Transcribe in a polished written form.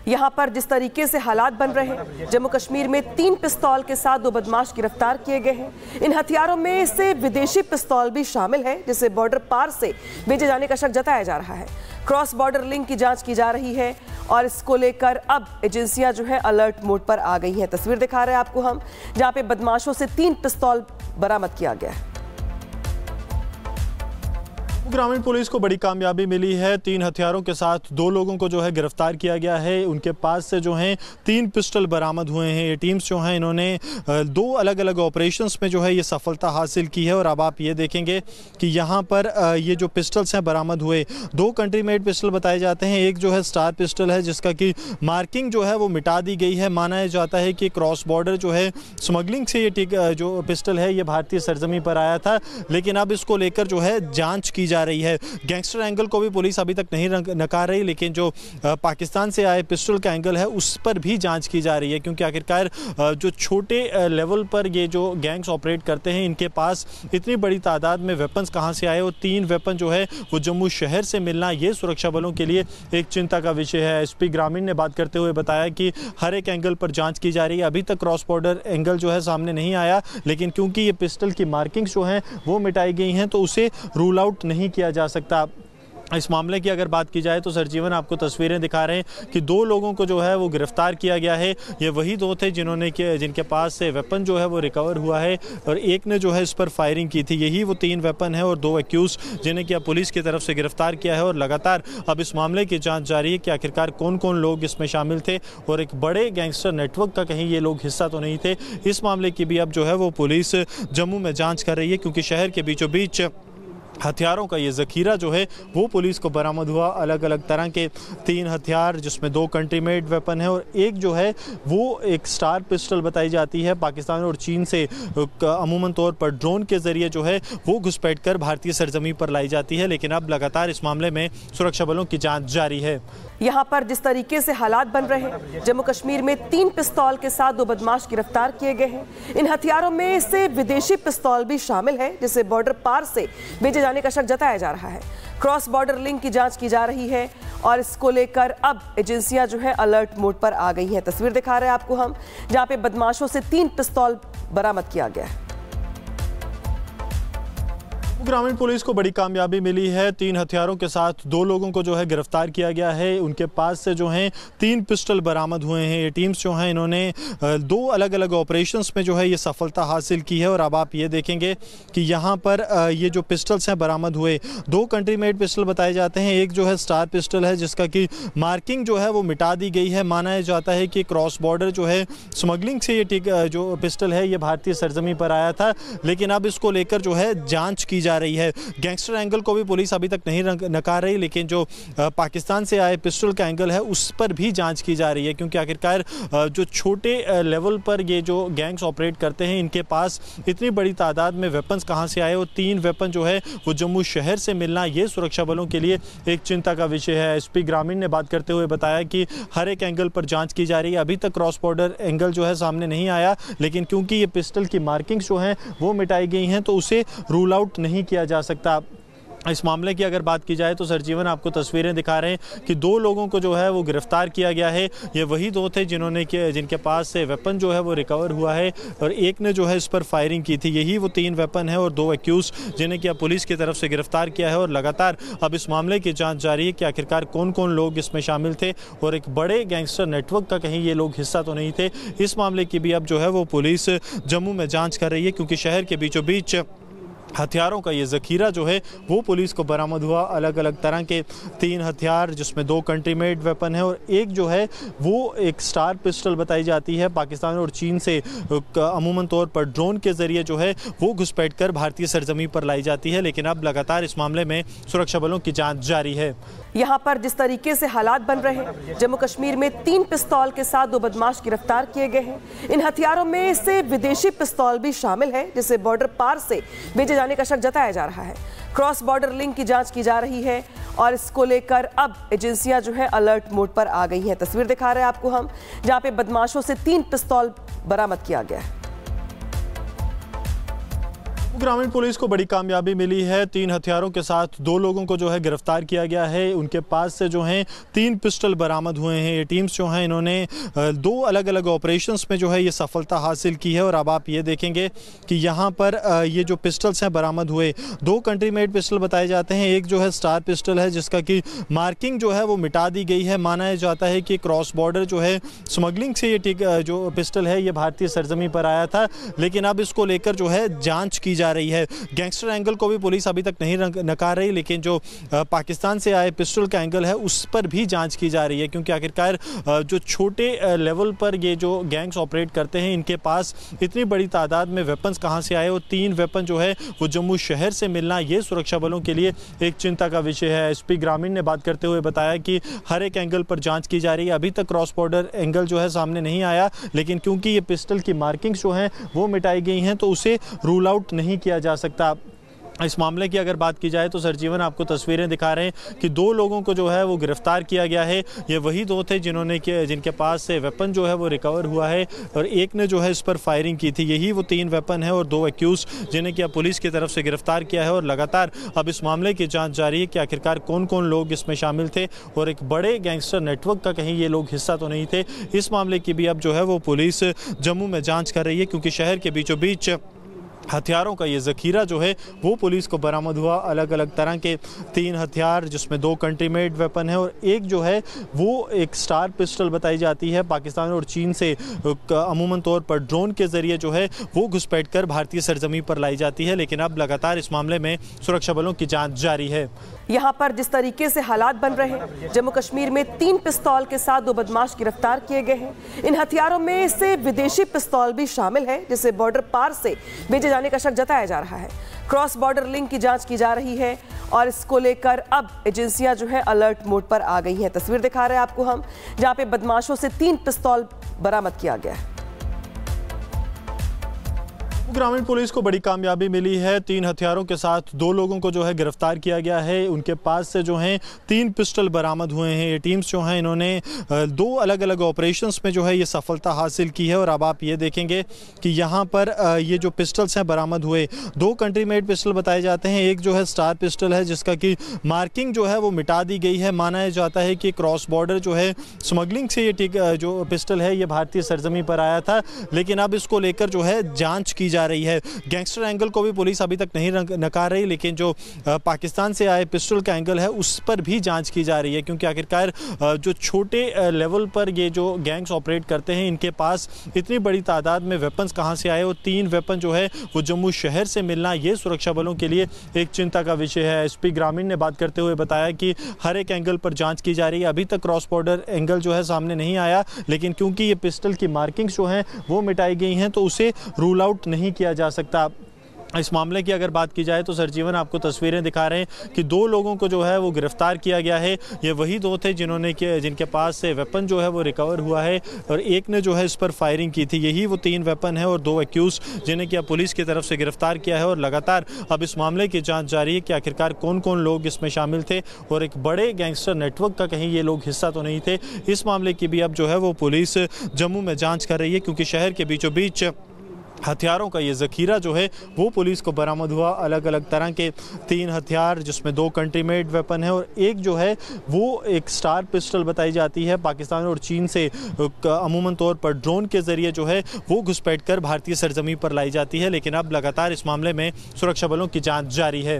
यहाँ पर जिस तरीके से हालात बन रहे हैं, जम्मू कश्मीर में 3 पिस्तौल के साथ 2 बदमाश गिरफ्तार किए गए हैं। इन हथियारों में से विदेशी पिस्तौल भी शामिल है, जिसे बॉर्डर पार से भेजे जाने का शक जताया जा रहा है। क्रॉस बॉर्डर लिंक की जांच की जा रही है और इसको लेकर अब एजेंसियां जो है अलर्ट मोड पर आ गई हैं। तस्वीर दिखा रहे हैं आपको हम, जहां पे बदमाशों से 3 पिस्तौल बरामद किया गया है। ग्रामीण पुलिस को बड़ी कामयाबी मिली है। 3 हथियारों के साथ 2 लोगों को जो है गिरफ्तार किया गया है। उनके पास से जो है 3 पिस्टल बरामद हुए हैं। ये टीम्स जो हैं इन्होंने 2 अलग अलग ऑपरेशंस में जो है ये सफलता हासिल की है। और अब आप ये देखेंगे कि यहाँ पर ये जो पिस्टल्स हैं बरामद हुए, 2 कंट्री मेड पिस्टल बताए जाते हैं। एक जो है स्टार पिस्टल है, जिसका कि मार्किंग जो है वो मिटा दी गई है। माना जाता है कि क्रॉस बॉर्डर जो है स्मगलिंग से ये जो पिस्टल है ये भारतीय सरजमी पर आया था, लेकिन अब इसको लेकर जो है जाँच की जा रही है। गैंगस्टर एंगल को भी पुलिस अभी तक नहीं नकार रही, लेकिन जो पाकिस्तान से आए पिस्टल का एंगल है उस पर भी जांच की जा रही है, क्योंकि आखिरकार जो छोटे लेवल पर ये जो गैंग्स ऑपरेट करते हैं, इनके पास इतनी बड़ी तादाद में वेपन्स कहां से आए और 3 वेपन जो है वो जम्मू शहर से मिलना, ये सुरक्षा बलों के लिए एक चिंता का विषय है। एसपी ग्रामीण ने बात करते हुए बताया कि हर एक एंगल पर जाँच की जा रही है। अभी तक क्रॉस बॉर्डर एंगल जो है सामने नहीं आया, लेकिन क्योंकि ये पिस्टल की मार्किंग्स जो हैं वो मिटाई गई हैं तो उसे रूल आउट नहीं किया जा सकता। इस मामले की अगर बात की जाए तो सरजीवन आपको तस्वीरें दिखा रहे हैं कि 2 लोगों को जो है वो गिरफ्तार किया गया है। ये वही 2 थे जिनके पास से वेपन जो है वो रिकवर हुआ है और एक ने जो है इस पर फायरिंग की थी। यही वो 3 वेपन है और 2 एक्यूज जिन्हें कि पुलिस की तरफ से गिरफ्तार किया है। और लगातार अब इस मामले की जाँच जारी है कि आखिरकार कौन कौन लोग इसमें शामिल थे और एक बड़े गैंगस्टर नेटवर्क का कहीं ये लोग हिस्सा तो नहीं थे। इस मामले की भी अब जो है वो पुलिस जम्मू में जाँच कर रही है, क्योंकि शहर के बीचों बीच हथियारों का ये ज़ख़ीरा जो है वो पुलिस को बरामद हुआ। अलग अलग तरह के 3 हथियार, जिसमें 2 कंट्री मेड वेपन है और एक जो है वो एक स्टार पिस्टल बताई जाती है। पाकिस्तान और चीन से अमूमन तौर पर ड्रोन के ज़रिए जो है वो घुसपैठ कर भारतीय सरजमी पर लाई जाती है, लेकिन अब लगातार इस मामले में सुरक्षा बलों की जाँच जारी है। यहाँ पर जिस तरीके से हालात बन रहे हैं, जम्मू कश्मीर में 3 पिस्तौल के साथ 2 बदमाश गिरफ्तार किए गए हैं। इन हथियारों में से विदेशी पिस्तौल भी शामिल है, जिसे बॉर्डर पार से भेजे जाने का शक जताया जा रहा है। क्रॉस बॉर्डर लिंक की जांच की जा रही है और इसको लेकर अब एजेंसियां जो है अलर्ट मोड पर आ गई हैं। तस्वीर दिखा रहे हैं आपको हम, जहां पे बदमाशों से 3 पिस्तौल बरामद किया गया है। ग्रामीण पुलिस को बड़ी कामयाबी मिली है। 3 हथियारों के साथ 2 लोगों को जो है गिरफ्तार किया गया है। उनके पास से जो है 3 पिस्टल बरामद हुए हैं। ये टीम्स जो हैं इन्होंने 2 अलग अलग ऑपरेशंस में जो है ये सफलता हासिल की है। और अब आप ये देखेंगे कि यहाँ पर ये जो पिस्टल्स हैं बरामद हुए, 2 कंट्री मेड पिस्टल बताए जाते हैं। एक जो है स्टार पिस्टल है, जिसका कि मार्किंग जो है वो मिटा दी गई है। माना जाता है कि क्रॉस बॉर्डर जो है स्मगलिंग से ये जो पिस्टल है ये भारतीय सरजमी पर आया था, लेकिन अब इसको लेकर जो है जाँच की जा रही है। गैंगस्टर एंगल को भी पुलिस अभी तक नहीं नकार रही, लेकिन जो पाकिस्तान से आए पिस्टल का एंगल है उस पर भी जांच की जा रही है, क्योंकि आखिरकार जो छोटे लेवल पर ये जो गैंग्स ऑपरेट करते हैं, इनके पास इतनी बड़ी तादाद में वेपन्स कहां से आए और 3 वेपन जो है वो जम्मू शहर से मिलना, ये सुरक्षा बलों के लिए एक चिंता का विषय है। एसपी ग्रामीण ने बात करते हुए बताया कि हर एक एंगल पर जाँच की जा रही है। अभी तक क्रॉस बॉर्डर एंगल जो है सामने नहीं आया, लेकिन क्योंकि ये पिस्टल की मार्किंग्स जो हैं वो मिटाई गई हैं तो उसे रूल आउट नहीं किया जा सकता। इस मामले की अगर बात की जाए तो सरजीवन आपको तस्वीरें दिखा रहे हैं कि 2 लोगों को जो है वो गिरफ्तार किया गया है। ये वही 2 थे जिनके पास से वेपन जो है वो रिकवर हुआ है और एक ने जो है इस पर फायरिंग की थी। यही वो 3 वेपन है और 2 एक्यूज जिन्हें कि पुलिस की तरफ से गिरफ्तार किया है। और लगातार अब इस मामले की जाँच जारी है कि आखिरकार कौन कौन लोग इसमें शामिल थे और एक बड़े गैंगस्टर नेटवर्क का कहीं ये लोग हिस्सा तो नहीं थे। इस मामले की भी अब जो है वो पुलिस जम्मू में जाँच कर रही है, क्योंकि शहर के बीचों बीच हथियारों का ये ज़ख़ीरा जो है वो पुलिस को बरामद हुआ। अलग अलग तरह के 3 हथियार, जिसमें 2 कंट्री मेड वेपन है और एक जो है वो एक स्टार पिस्टल बताई जाती है। पाकिस्तान और चीन से अमूमन तौर पर ड्रोन के ज़रिए जो है वो घुसपैठ कर भारतीय सरजमी पर लाई जाती है, लेकिन अब लगातार इस मामले में सुरक्षा बलों की जाँच जारी है। यहाँ पर जिस तरीके से हालात बन रहे हैं, जम्मू कश्मीर में 3 पिस्तौल के साथ 2 बदमाश गिरफ्तार किए गए हैं। इन हथियारों में से विदेशी पिस्तौल भी शामिल है, जिसे बॉर्डर पार से भेजे जाने का शक जताया जा रहा है। क्रॉस बॉर्डर लिंक की जांच की जा रही है और इसको लेकर अब एजेंसियां जो है अलर्ट मोड पर आ गई हैं। तस्वीर दिखा रहे हैं आपको हम, जहां पे बदमाशों से 3 पिस्तौल बरामद किया गया है। ग्रामीण पुलिस को बड़ी कामयाबी मिली है। 3 हथियारों के साथ 2 लोगों को जो है गिरफ्तार किया गया है। उनके पास से जो है 3 पिस्टल बरामद हुए हैं। ये टीम्स जो हैं इन्होंने 2 अलग अलग ऑपरेशंस में जो है ये सफलता हासिल की है। और अब आप ये देखेंगे कि यहाँ पर ये जो पिस्टल्स हैं बरामद हुए 2 कंट्री मेड पिस्टल बताए जाते हैं। एक जो है स्टार पिस्टल है जिसका कि मार्किंग जो है वो मिटा दी गई है। माना जाता है कि क्रॉस बॉर्डर जो है स्मगलिंग से ये जो पिस्टल है ये भारतीय सरजमी पर आया था, लेकिन अब इसको लेकर जो है जाँच की जा रही है। गैंगस्टर एंगल को भी पुलिस अभी तक नहीं नकार रही, लेकिन जो पाकिस्तान से आए पिस्टल का एंगल है उस पर भी जांच की जा रही है, क्योंकि आखिरकार जो छोटे लेवल पर ये जो गैंग्स ऑपरेट करते हैं इनके पास इतनी बड़ी तादाद में वेपन्स कहां से आए और 3 वेपन जो है वो जम्मू शहर से मिलना ये सुरक्षा बलों के लिए एक चिंता का विषय है। एसपी ग्रामीण ने बात करते हुए बताया कि हर एक एंगल पर जाँच की जा रही है। अभी तक क्रॉस बॉर्डर एंगल जो है सामने नहीं आया, लेकिन क्योंकि ये पिस्टल की मार्किंग्स जो हैं वो मिटाई गई हैं तो उसे रूल आउट नहीं किया जा सकता। इस मामले की अगर बात की जाए तो सरजीवन आपको तस्वीरें दिखा रहे हैं कि 2 लोगों को जो है वो गिरफ्तार किया गया है। ये वही 2 थे जिनके पास से वेपन जो है वो रिकवर हुआ है और एक ने जो है इस पर फायरिंग की थी। यही वो 3 वेपन है और 2 एक्यूज जिन्हें कि पुलिस की तरफ से गिरफ्तार किया है। और लगातार अब इस मामले की जाँच जारी है कि आखिरकार कौन कौन लोग इसमें शामिल थे और एक बड़े गैंगस्टर नेटवर्क का कहीं ये लोग हिस्सा तो नहीं थे। इस मामले की भी अब जो है वो पुलिस जम्मू में जाँच कर रही है, क्योंकि शहर के बीचों बीच हथियारों का ये ज़ख़ीरा जो है वो पुलिस को बरामद हुआ। अलग अलग तरह के 3 हथियार जिसमें 2 कंट्री मेड वेपन है और एक जो है वो एक स्टार पिस्टल बताई जाती है। पाकिस्तान और चीन से अमूमन तौर पर ड्रोन के ज़रिए जो है वो घुसपैठ कर भारतीय सरजमी पर लाई जाती है, लेकिन अब लगातार इस मामले में सुरक्षा बलों की जाँच जारी है। यहाँ पर जिस तरीके से हालात बन रहे हैं, जम्मू कश्मीर में 3 पिस्तौल के साथ 2 बदमाश गिरफ्तार किए गए हैं। इन हथियारों में से विदेशी पिस्तौल भी शामिल है, जिसे बॉर्डर पार से भेजे जाने का शक जताया जा रहा है। क्रॉस बॉर्डर लिंक की जांच की जा रही है और इसको लेकर अब एजेंसियां जो है अलर्ट मोड पर आ गई हैं। तस्वीर दिखा रहे हैं आपको हम, जहां पे बदमाशों से 3 पिस्तौल बरामद किया गया है। ग्रामीण पुलिस को बड़ी कामयाबी मिली है। 3 हथियारों के साथ 2 लोगों को जो है गिरफ्तार किया गया है। उनके पास से जो है 3 पिस्टल बरामद हुए हैं। ये टीम्स जो हैं इन्होंने 2 अलग अलग ऑपरेशंस में जो है ये सफलता हासिल की है। और अब आप ये देखेंगे कि यहाँ पर ये जो पिस्टल्स हैं बरामद हुए 2 कंट्री मेड पिस्टल बताए जाते हैं। एक जो है स्टार पिस्टल है जिसका कि मार्किंग जो है वो मिटा दी गई है। माना जाता है कि क्रॉस बॉर्डर जो है स्मगलिंग से ये जो पिस्टल है ये भारतीय सरजमी पर आया था, लेकिन अब इसको लेकर जो है जाँच की जा रही है। गैंगस्टर एंगल को भी पुलिस अभी तक नहीं नकार रही, लेकिन जो पाकिस्तान से आए पिस्टल का एंगल है उस पर भी जांच की जा रही है, क्योंकि आखिरकार जो छोटे लेवल पर ये जो गैंग्स ऑपरेट करते हैं इनके पास इतनी बड़ी तादाद में वेपन्स कहां से आए और 3 वेपन जो है वो जम्मू शहर से मिलना ये सुरक्षा बलों के लिए एक चिंता का विषय है। एसपी ग्रामीण ने बात करते हुए बताया कि हर एक एंगल पर जाँच की जा रही है। अभी तक क्रॉस बॉर्डर एंगल जो है सामने नहीं आया, लेकिन क्योंकि ये पिस्टल की मार्किंग्स जो हैं वो मिटाई गई हैं तो उसे रूल आउट नहीं किया जा सकता। इस मामले की अगर बात की जाए तो सरजीवन आपको तस्वीरें दिखा रहे हैं कि 2 लोगों को जो है वो गिरफ्तार किया गया है। ये वही 2 थे जिनके पास से वेपन जो है वो रिकवर हुआ है और एक ने जो है इस पर फायरिंग की थी। यही वो 3 वेपन है और 2 एक्यूज जिन्हें कि पुलिस की तरफ से गिरफ्तार किया है। और लगातार अब इस मामले की जाँच जारी है कि आखिरकार कौन कौन लोग इसमें शामिल थे और एक बड़े गैंगस्टर नेटवर्क का कहीं ये लोग हिस्सा तो नहीं थे। इस मामले की भी अब जो है वो पुलिस जम्मू में जाँच कर रही है, क्योंकि शहर के बीचों बीच हथियारों का ये ज़ख़ीरा जो है वो पुलिस को बरामद हुआ। अलग अलग तरह के 3 हथियार जिसमें 2 कंट्री मेड वेपन है और एक जो है वो एक स्टार पिस्टल बताई जाती है। पाकिस्तान और चीन से अमूमन तौर पर ड्रोन के ज़रिए जो है वो घुसपैठ कर भारतीय सरजमी पर लाई जाती है, लेकिन अब लगातार इस मामले में सुरक्षा बलों की जाँच जारी है।